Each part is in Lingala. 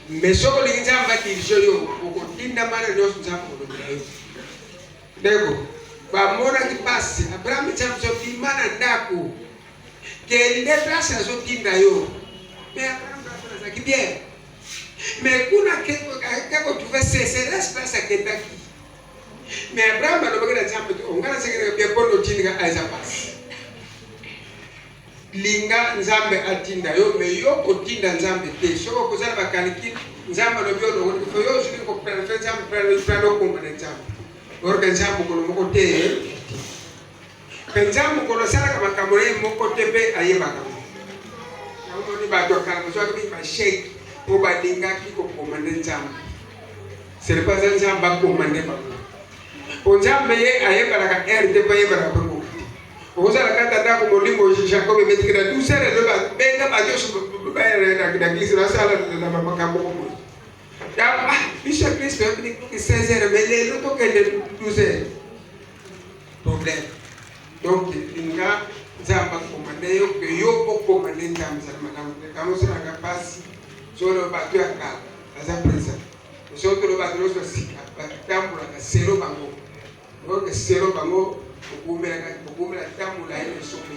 mesoko linzamba kilishoyo ukotinda mara nyosu nzamba kudominayo dego bamona kipasi Abraham chamso kimana ndaku kende place azo tinda yo mais Abraham za kibien mais kuna kako tu fais c'est l'espace à Kentucky mais Abraham alobagala chamso ongana sekere bien kono tinga aiza pass linga nzambe atinda yo me yo kotinda nzambe te soko kozala bakaniki nzambe lobyo lo ko yo jini ko prefer nzambe prefer ko ngana nzambe orga nzambe ko moko te nzambe ko sala kama kamore moko te be ayeba kama ngo ni ba doka mo so ko ba shake ko ba linga ki ko komande nzambe c'est pas nzambe ko komande ba ko nzambe ye ayeba la ka erde ba yeba ko Oza kata da ko molimo Jacob metikira tu sere lo ba benga ba Joshua ba era da glisi na sala na mama kambo ko ya Bishop Christ ni que 16h mais les autres que les 12h problème donc inga zamba komande yo que yo ko komande nzamba sa madame kamo sera capaz solo ba tu aka aza presa so to lo ba lo so sika ba tambula ka sero bango donc sero bango Okumela tamu la ile somi.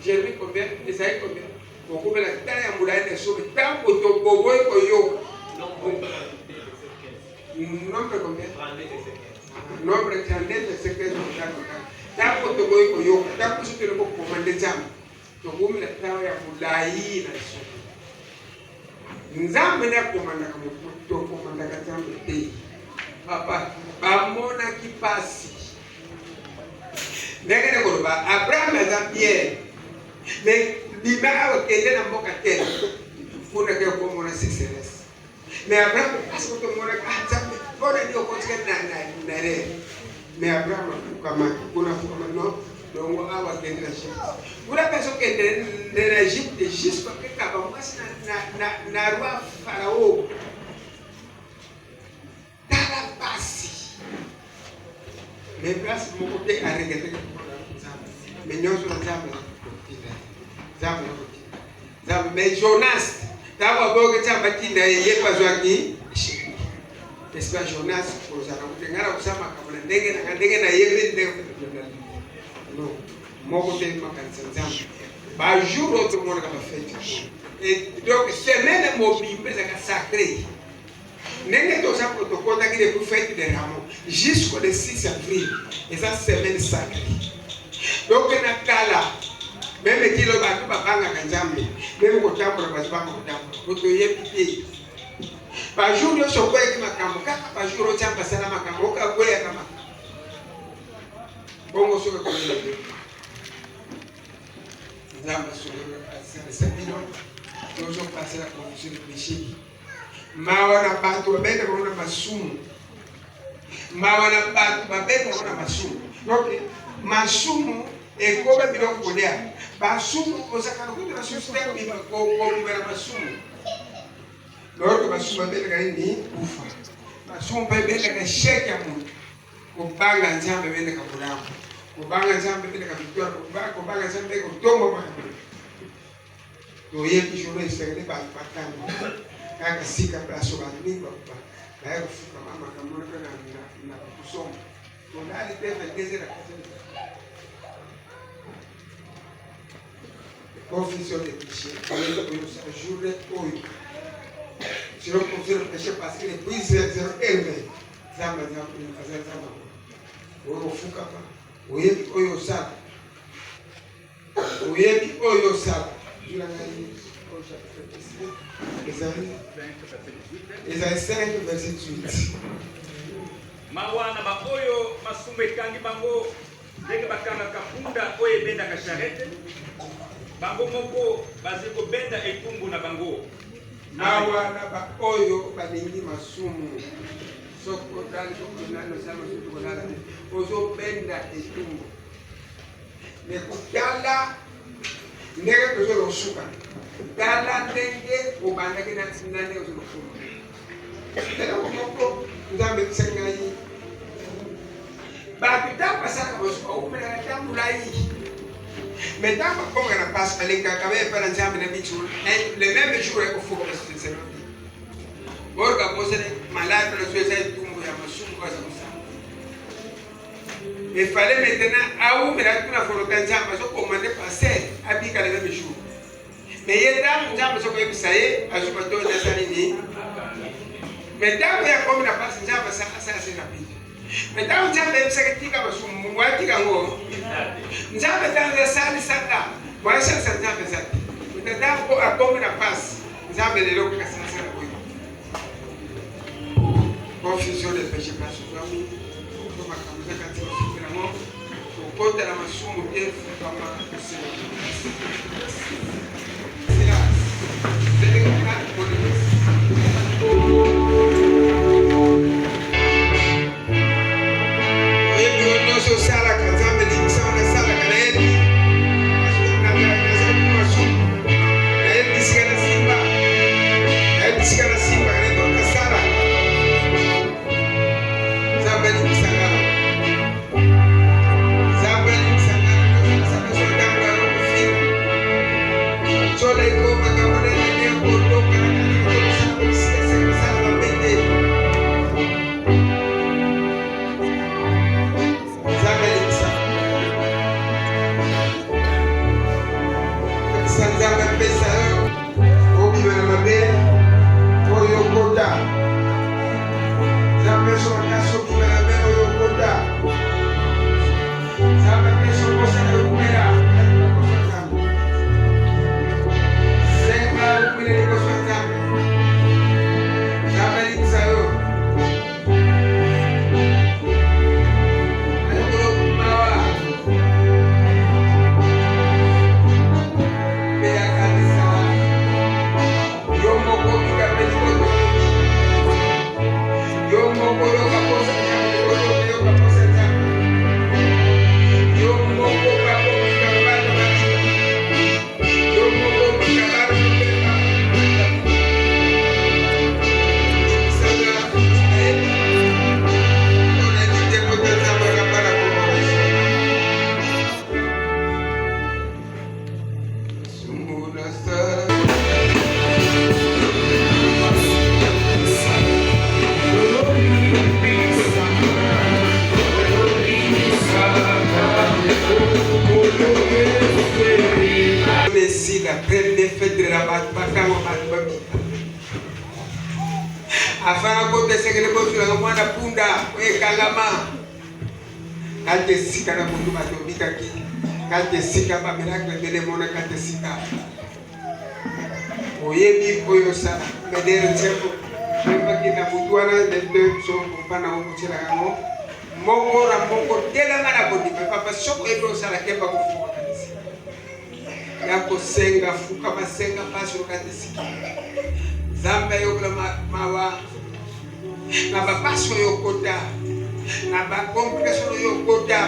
Jérémie combien? Esaïe combien? Okumela tamu la ile somi. Tamu to boboy ko yo. Nombre combien? Nombre 32 c'est que je tamu to boboy ko yo. Tamu so to ko komande jam. To okumela tamu ya mulai na somi. Nzambe na komanda kama to komanda ka tamu te. Papa, bamona kipasi. Negene ko ba Abraham za Pierre mais libaa kende na mboka tena kuna ke ko mona success mais Abraham asko to mona ka bora ndio ko tsika na re mais Abraham kama kuna kama no dongo awa kende na shi kuna peso kende na Egypte juste parce que kaba mwasi na roi Farao tala basi mais place mon côté à regretter mais nous sommes ensemble mais Jonas d'abord que tu as bâti d'ailleurs pas joaki n'est-ce pas Jonas pour ça donc ngara kusama kama ndege na yeye ndege non mon côté ma kanisa ba jour autre monde kama fête et donc semaine mobile ça sacré Nenge to sa protocole qui est pour fête des rameaux jusqu'au 6 avril et ça semaine sacrée. Donc na kala même kilo ba ba banga kanjambe même ko tambo ba ba ko tambo ko to yepite. Ba jour yo so kwa ki makambo kaka ba jour o tamba sana makambo ka kwa ya kama. Bongo so ko ni. Nzamba so ko sabino. Nous sommes passés la confusion de péché. Mawana batu babenda kuna masumu. Mawana batu babenda kuna masumu. Donc masumu ekoba biloko kolia. Basumu osakana kuna system ni ko mbera masumu. Loro masumu babenda ni kufa. Masumu babenda ka shake ya mtu. Kubanga nzambe babenda ka kulamu. Kubanga nzambe babenda ka victoire. Kubanga nzambe ko tombo ma. To yepi journée c'est pas patano. Kaka sika braso bani baba bae kufuka mama kama na kusoma ndani pesa ngeze na kazi confession de péché pour ça journée oyo si on confesse le péché parce que les prises zéro élevé zamba zamba oyo fuka pa oyo sala oyo sala jula ngai Esaïe 5, verset 8. Mawana ba oyo masume kangi bango ndenge bakanga kapunda oyo benda ka charrette bango moko baziko benda etumbu na bango mawana ba oyo balingi masumu soko dali ko nano sama sutu ko nala ozo benda etumbu ne kutala ndenge tozo losuka dala ndenge ubanda kina nane ozo lokumu ndenge moko nzambe tsengai ba pitapa saka bosuka umela tambulai mais tant qu'on a pas à l'écart, quand même, par exemple, le même jour, il faut que orga posene malade na soisa tumbo ya masumu kwa sababu il fallait maintenant à où mais là tout la volonté nzamba so commander passer abika le même jour mais yenda nzamba so ko ibisaye azuba to na sanini mais damu ya comme na passe nzamba ça c'est rapide mais damu nzamba ibisaketika basumu mwatika ngo nzamba tanza sali saka moi ça nzamba ça mais damu ko comme na passe nzamba le loko kasa sana ko confusion des péchés pas souvent comme comme ça Kota na masumu ndefu kama kusema. Afana kote sekele bosu la mwana punda we kalama kate sika na mundu matobika ki kate sika ba miracle bele mona kate sika oyebi oyo sala medere tempo memba kina mutwana de so kompana o kuchela ngamo mongora mongo tela ngana bodi papa soko ebo sala kemba kufuka kanisa yako senga fuka masenga paso kate sika zamba yokla mawa na bapaso yokota na ba complication yokota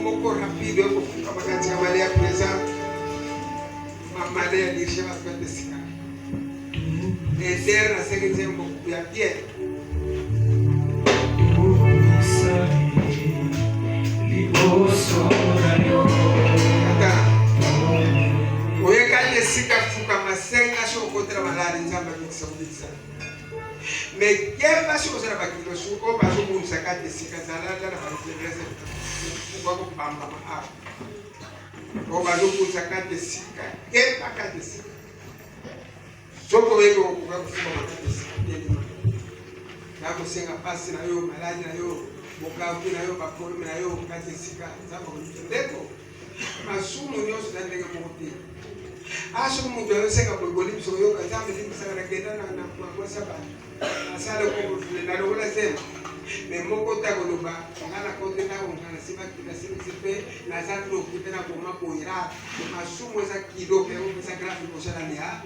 moko rapido kufuka makati ya mali ya pesa mama ya lishe bakate sika eder na sekete mboku ya pie ata oye kate sika fuka masenga shokotra malari nzamba kitsa mais quelle chose la bakilo suko bazo munsa kate sika zalala na baregrese kwa kupamba ma ko bazo munsa kate sika epa kate sika soko wego kwa kufuka kate sika na kusenga pasi na yo maladi na yo bokavu na yo bakolo na yo kate sika zako ndeko masumu nyoso ndenge mote aso mundo yosenga bogoli biso yo kazambe limsaka na kenda na kwa sababu asala ko na lola sema me moko ta koloba ngana kote na ngana siba kila sipe na zanto kitena ko mako ira masumu za kido pe o pesa grafi ko sala ni ha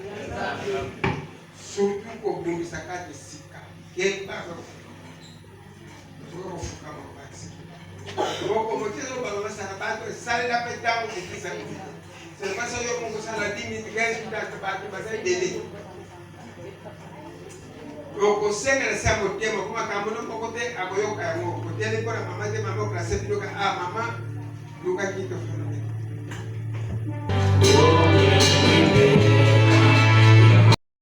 surtout ko bumbi sakate sika ye ba ko so fuka ma basi moko motezo ba ba sala ba ko sala la peta ko kisa ko se pasa yo con sala dimi tigani ta ba ko ba sai dele Loko senga na samu tema kuma kamuno pokote agoyoka ngo. Kotele kwa mama te mama klase biloka mama luka kito fana.